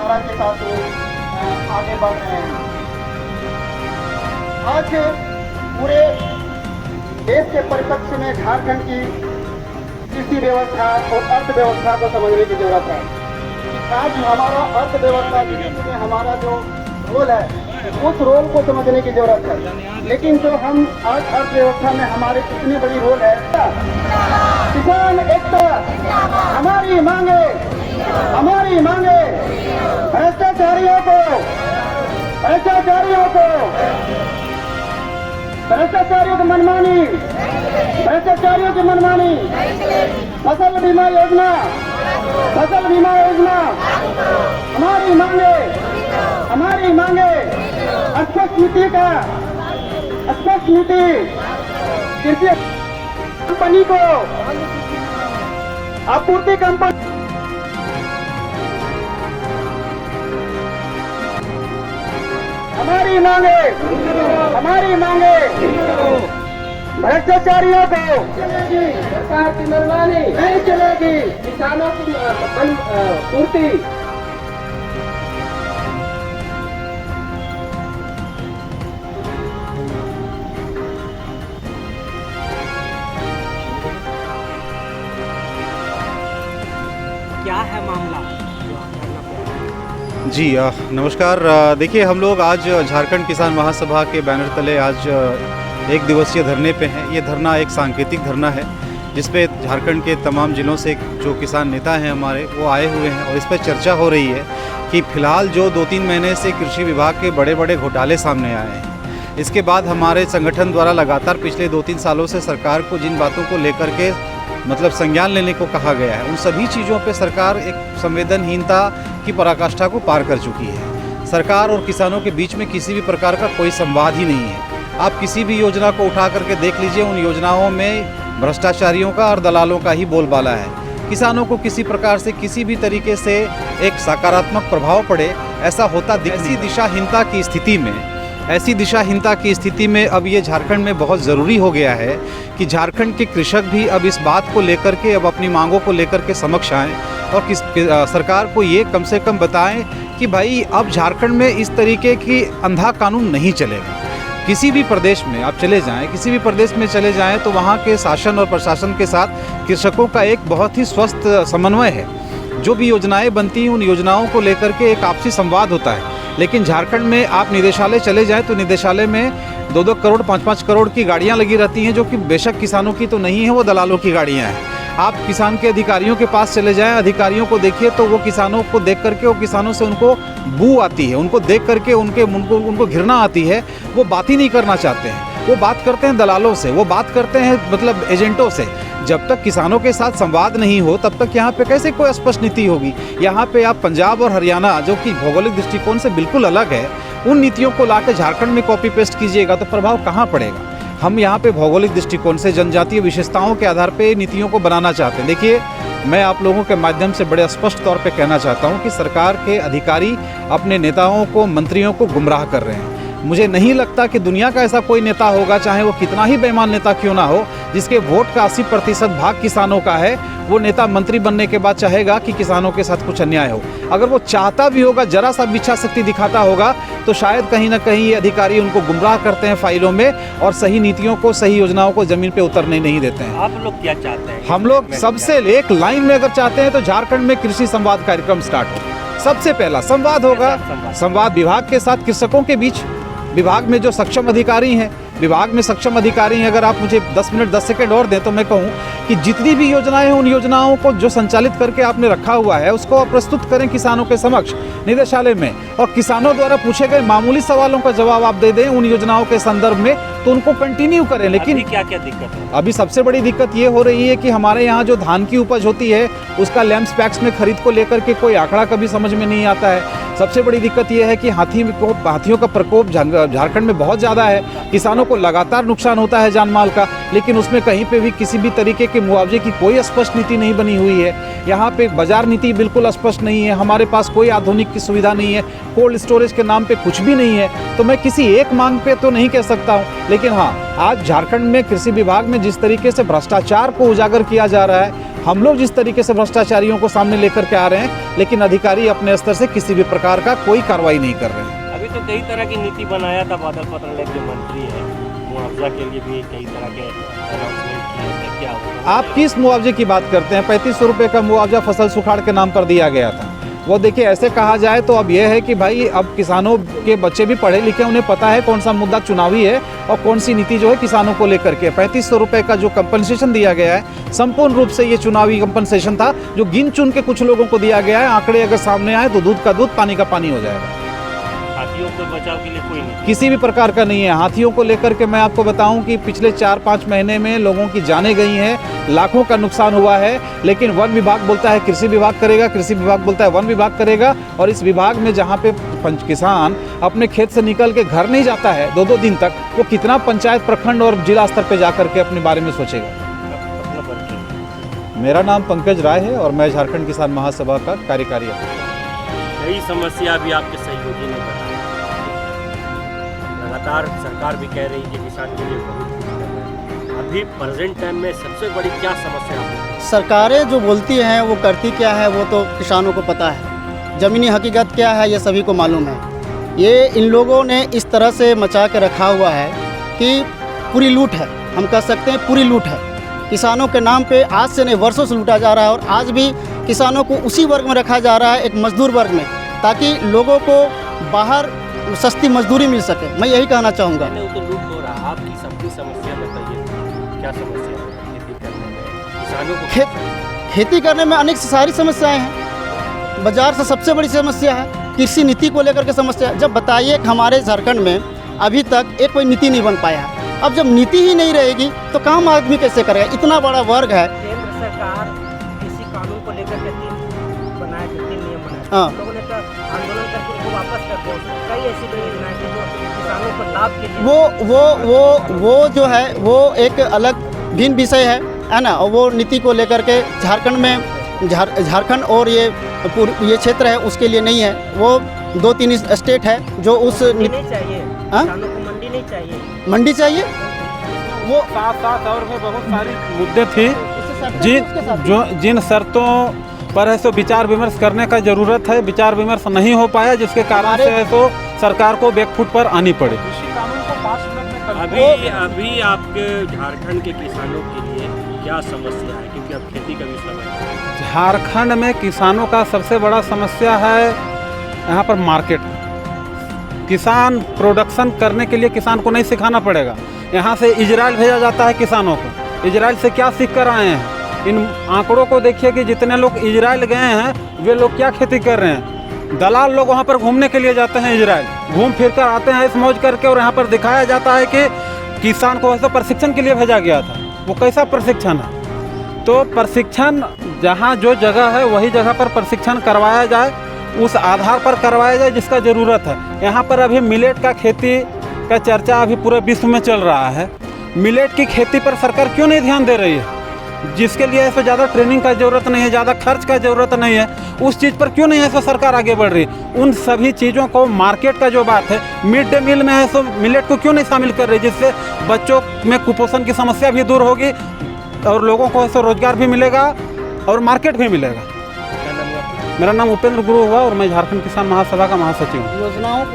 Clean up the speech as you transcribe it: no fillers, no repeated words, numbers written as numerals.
धारा के साथ आगे बढ़ रहे हैं। आज पूरे देश के परिप्रेक्ष्य में झारखंड की कृषि व्यवस्था और अर्थव्यवस्था को समझने की जरूरत है कि आज हमारा अर्थव्यवस्था में हमारा जो रोल है उस रोल को समझने की जरूरत है। लेकिन जो हम आज अर्थव्यवस्था में हमारे कितनी बड़ी रोल है, किसान एकता हमारी मांगे, हमारी मांगे, भ्रष्टाचारियों को भ्रष्टाचारियों की मनमानी, भ्रष्टाचारियों की मनमानी, फसल बीमा योजना हमारी मांगे, हमारी मांगे, स्पष्ट नीति कृषि कंपनी को आपूर्ति कंपनी हमारी मांगे, भ्रष्टाचारियों को सरकार की मनमानी नहीं चलेगी, किसानों की पूर्ति। क्या है मामला? जी नमस्कार। देखिए, हम लोग आज झारखंड किसान महासभा के बैनर तले आज एक दिवसीय धरने पे हैं। ये धरना एक सांकेतिक धरना है जिसपे झारखंड के तमाम जिलों से जो किसान नेता हैं हमारे वो आए हुए हैं और इस पर चर्चा हो रही है कि फ़िलहाल जो 2-3 महीने से कृषि विभाग के बड़े बड़े घोटाले सामने आए हैं, इसके बाद हमारे संगठन द्वारा लगातार पिछले 2-3 सालों से सरकार को जिन बातों को लेकर के मतलब संज्ञान लेने को कहा गया है, उन सभी चीज़ों पे सरकार एक संवेदनहीनता की पराकाष्ठा को पार कर चुकी है। सरकार और किसानों के बीच में किसी भी प्रकार का कोई संवाद ही नहीं है। आप किसी भी योजना को उठा करके देख लीजिए, उन योजनाओं में भ्रष्टाचारियों का और दलालों का ही बोलबाला है। किसानों को किसी प्रकार से किसी भी तरीके से एक सकारात्मक प्रभाव पड़े ऐसा होता दिख। ऐसी दिशाहीनता की स्थिति में अब ये झारखंड में बहुत ज़रूरी हो गया है कि झारखंड के कृषक भी अब इस बात को लेकर के अब अपनी मांगों को लेकर के समक्ष आएँ और सरकार को ये कम से कम बताएं कि भाई अब झारखंड में इस तरीके की अंधा कानून नहीं चलेगा। किसी भी प्रदेश में आप चले जाएं, किसी भी प्रदेश में चले जाएं तो वहाँ के शासन और प्रशासन के साथ कृषकों का एक बहुत ही स्वस्थ समन्वय है। जो भी योजनाएं बनती हैं उन योजनाओं को लेकर के एक आपसी संवाद होता है। लेकिन झारखंड में आप निदेशालय चले जाएं तो निदेशालय में 2-2 करोड़ 5-5 करोड़ की गाड़ियां लगी रहती हैं, जो कि बेशक किसानों की तो नहीं है, वो दलालों की गाड़ियां हैं। आप किसान के अधिकारियों के पास चले जाएं, अधिकारियों को देखिए तो वो किसानों को देख करके, वो किसानों से उनको बू आती है, उनको देख करके उनको घृणा आती है। वो बात ही नहीं करना चाहते हैं, वो बात करते हैं दलालों से, वो बात करते हैं मतलब एजेंटों से। जब तक किसानों के साथ संवाद नहीं हो तब तक यहाँ पे कैसे कोई स्पष्ट नीति होगी। यहाँ पे आप पंजाब और हरियाणा जो कि भौगोलिक दृष्टिकोण से बिल्कुल अलग है, उन नीतियों को लाकर झारखंड में कॉपी पेस्ट कीजिएगा तो प्रभाव कहाँ पड़ेगा। हम यहाँ पे भौगोलिक दृष्टिकोण से जनजातीय विशेषताओं के आधार पे नीतियों को बनाना चाहते हैं। देखिए, मैं आप लोगों के माध्यम से बड़े स्पष्ट तौर पे कहना चाहता हूँ कि सरकार के अधिकारी अपने नेताओं को, मंत्रियों को गुमराह कर रहे हैं। मुझे नहीं लगता कि दुनिया का ऐसा कोई नेता होगा, चाहे वो कितना ही बेईमान नेता क्यों ना हो, जिसके वोट का 80% भाग किसानों का है, वो नेता मंत्री बनने के बाद चाहेगा कि किसानों के साथ कुछ अन्याय हो। अगर वो चाहता भी होगा, जरा सा भी इच्छा शक्ति दिखाता होगा, तो शायद कहीं ना कहीं ये अधिकारी उनको गुमराह करते हैं फाइलों में और सही नीतियों को, सही योजनाओं को जमीन पे उतरने नहीं देते हैं। आप लोग क्या चाहते हैं? हम लोग सबसे एक लाइन में अगर चाहते हैं तो झारखंड में कृषि संवाद कार्यक्रम स्टार्ट हो। सबसे पहला संवाद होगा, संवाद विभाग के साथ, कृषकों के बीच। विभाग में जो सक्षम अधिकारी हैं, विभाग में सक्षम अधिकारी हैं, अगर आप मुझे 10 मिनट 10 सेकंड और दें तो मैं कहूं कि जितनी भी योजनाएं हैं उन योजनाओं को जो संचालित करके आपने रखा हुआ है उसको आप प्रस्तुत करें किसानों के समक्ष निदेशालय में, और किसानों द्वारा पूछे गए मामूली सवालों का जवाब आप दे दें उन योजनाओं के संदर्भ में, तो उनको कंटिन्यू करें। लेकिन क्या क्या दिक्कत है? अभी सबसे बड़ी दिक्कत ये हो रही है कि हमारे यहाँ जो धान की उपज होती है उसका लैम्प्स पैक्स में खरीद को लेकर के कोई आंकड़ा कभी समझ में नहीं आता है। सबसे बड़ी दिक्कत यह है कि हाथियों का प्रकोप झारखंड में बहुत ज़्यादा है। किसानों को लगातार नुकसान होता है जान माल का, लेकिन उसमें कहीं पे भी किसी भी तरीके के मुआवजे की कोई स्पष्ट नीति नहीं बनी हुई है। यहाँ पे बाजार नीति बिल्कुल स्पष्ट नहीं है। हमारे पास कोई आधुनिक की सुविधा नहीं है। कोल्ड स्टोरेज के नाम पे कुछ भी नहीं है। तो मैं किसी एक मांग पे तो नहीं कह सकता हूँ। लेकिन हाँ, आज झारखंड में कृषि विभाग में जिस तरीके से भ्रष्टाचार को उजागर किया जा रहा है, हम लोग जिस तरीके से भ्रष्टाचारियों को सामने लेकर के आ रहे हैं, लेकिन अधिकारी अपने स्तर से किसी भी प्रकार का कोई कार्रवाई नहीं कर रहे हैं। अभी तो कई तरह की नीति बनाया था बादल पत्रलेख जो मंत्री है, मुआवजा के लिए भी कई तरह के अनाउंसमेंट किए थे, क्या होगा? आप किस मुआवजे की बात करते हैं? 3500 रुपये का मुआवजा फसल सुखाड़ के नाम पर दिया गया था। वो देखिए, ऐसे कहा जाए तो अब यह है कि भाई अब किसानों के बच्चे भी पढ़े लिखे, उन्हें पता है कौन सा मुद्दा चुनावी है और कौन सी नीति जो है किसानों को लेकर के। 3500 रुपये का जो कंपनसेशन दिया गया है, संपूर्ण रूप से ये चुनावी कंपनसेशन था, जो गिन चुन के कुछ लोगों को दिया गया है। आंकड़े अगर सामने आए तो दूध का दूध, पानी का पानी हो जाएगा। हाथियों को बचाव के लिए कोई नहीं, किसी भी प्रकार का नहीं है। हाथियों को लेकर के मैं आपको बताऊं कि पिछले 4-5 महीने में लोगों की जानें गई हैं, लाखों का नुकसान हुआ है, लेकिन वन विभाग बोलता है कृषि विभाग करेगा, कृषि विभाग बोलता है वन विभाग करेगा। और इस विभाग में जहां पे किसान अपने खेत से निकल के घर नहीं जाता है 2-2 दिन तक, वो कितना पंचायत, प्रखंड और जिला स्तर पर जाकर के अपने बारे में सोचेगा। अपना परिचय। मेरा नाम पंकज राय है और मैं झारखंड किसान महासभा का कार्यकारी अध्यक्ष। कई समस्या भी आपके सहयोगी ने बताया, लगातार सरकार भी कह रही है कि किसान के लिए बहुत कुछ कर रहा है। अभी प्रेजेंट टाइम में सबसे बड़ी क्या समस्या है? सरकारें जो बोलती हैं वो करती क्या है वो तो किसानों को पता है। ज़मीनी हकीकत क्या है ये सभी को मालूम है। ये इन लोगों ने इस तरह से मचा के रखा हुआ है कि पूरी लूट है, हम कह सकते हैं पूरी लूट है। किसानों के नाम पे आज से नहीं वर्षों से लूटा जा रहा है, और आज भी किसानों को उसी वर्ग में रखा जा रहा है, एक मजदूर वर्ग में, ताकि लोगों को बाहर सस्ती मजदूरी मिल सके। मैं यही कहना चाहूँगा। वो तो लूट हो रहा। आपकी सबकी समस्या बताइए, क्या समस्या है खेती करने में किसानों को? खेती करने में अनेक सारी समस्याएं हैं। बाजार से सबसे बड़ी समस्या है कृषि नीति को लेकर के समस्या। जब बताइए कि हमारे झारखंड में अभी तक एक कोई नीति नहीं बन पाया है। अब जब नीति ही नहीं रहेगी तो काम आदमी कैसे करेगा? इतना बड़ा वर्ग है। केंद्र सरकार कृषि कानून को लेकर के 3 बनाए थे, 3 नियम बनाए थे। हाँ। लोगों ने तो आंदोलन करके उनको वापस कर दिया। उसमें कई ऐसी योजनाएं थी जो किसानों को लाभ के लिए वो जो है वो एक अलग भिन्न विषय है ना। और वो नीति को लेकर के झारखंड में झारखंड और ये क्षेत्र है उसके लिए नहीं है। वो 2-3 स्टेट है जो उस मंडी नहीं चाहिए। हाँ? किसानों को मंडी नहीं चाहिए। मंडी चाहिए। वो साथ और भी बहुत सारी मुद्दे थी उसके साथ जिन शर्तों पर है सो विचार विमर्श करने का जरूरत है। विचार विमर्श नहीं हो पाया, जिसके कारण से है सो सरकार को बैकफुट पर आनी पड़ी। अभी आपके झारखंड के किसानों के लिए क्या समस्या है, क्योंकि अब खेती का भी समय है? झारखंड में किसानों का सबसे बड़ा समस्या है यहाँ पर मार्केट। किसान प्रोडक्शन करने के लिए किसान को नहीं सिखाना पड़ेगा। यहाँ से इजराइल भेजा जाता है किसानों को। इजराइल से क्या सीख कर आए हैं? इन आंकड़ों को देखिए कि जितने लोग इजराइल गए हैं वे लोग क्या खेती कर रहे हैं। दलाल लोग वहाँ पर घूमने के लिए जाते हैं इजराइल, घूम फिर कर आते हैं इस मौज करके, और यहाँ पर दिखाया जाता है कि किसान को ऐसा प्रशिक्षण के लिए भेजा गया था। वो कैसा प्रशिक्षण है? तो प्रशिक्षण जहाँ जो जगह है वही जगह पर प्रशिक्षण करवाया जाए, उस आधार पर करवाया जाए जिसका ज़रूरत है। यहाँ पर अभी मिलेट का खेती का चर्चा अभी पूरे विश्व में चल रहा है। मिलेट की खेती पर सरकार क्यों नहीं ध्यान दे रही है? जिसके लिए ऐसा ज़्यादा ट्रेनिंग का ज़रूरत नहीं है, ज़्यादा खर्च का ज़रूरत नहीं है, उस चीज़ पर क्यों नहीं है सो सरकार आगे बढ़ रही? उन सभी चीज़ों को, मार्केट का जो बात है, मिड डे मील में है सो मिलेट को क्यों नहीं शामिल कर रही, जिससे बच्चों में कुपोषण की समस्या भी दूर होगी और लोगों को ऐसा रोजगार भी मिलेगा और मार्केट भी मिलेगा। क्या नाम है आपका? मेरा नाम उपेंद्र गुरु हुआ और मैं झारखंड किसान महासभा का महासचिव हूँ। योजनाओं को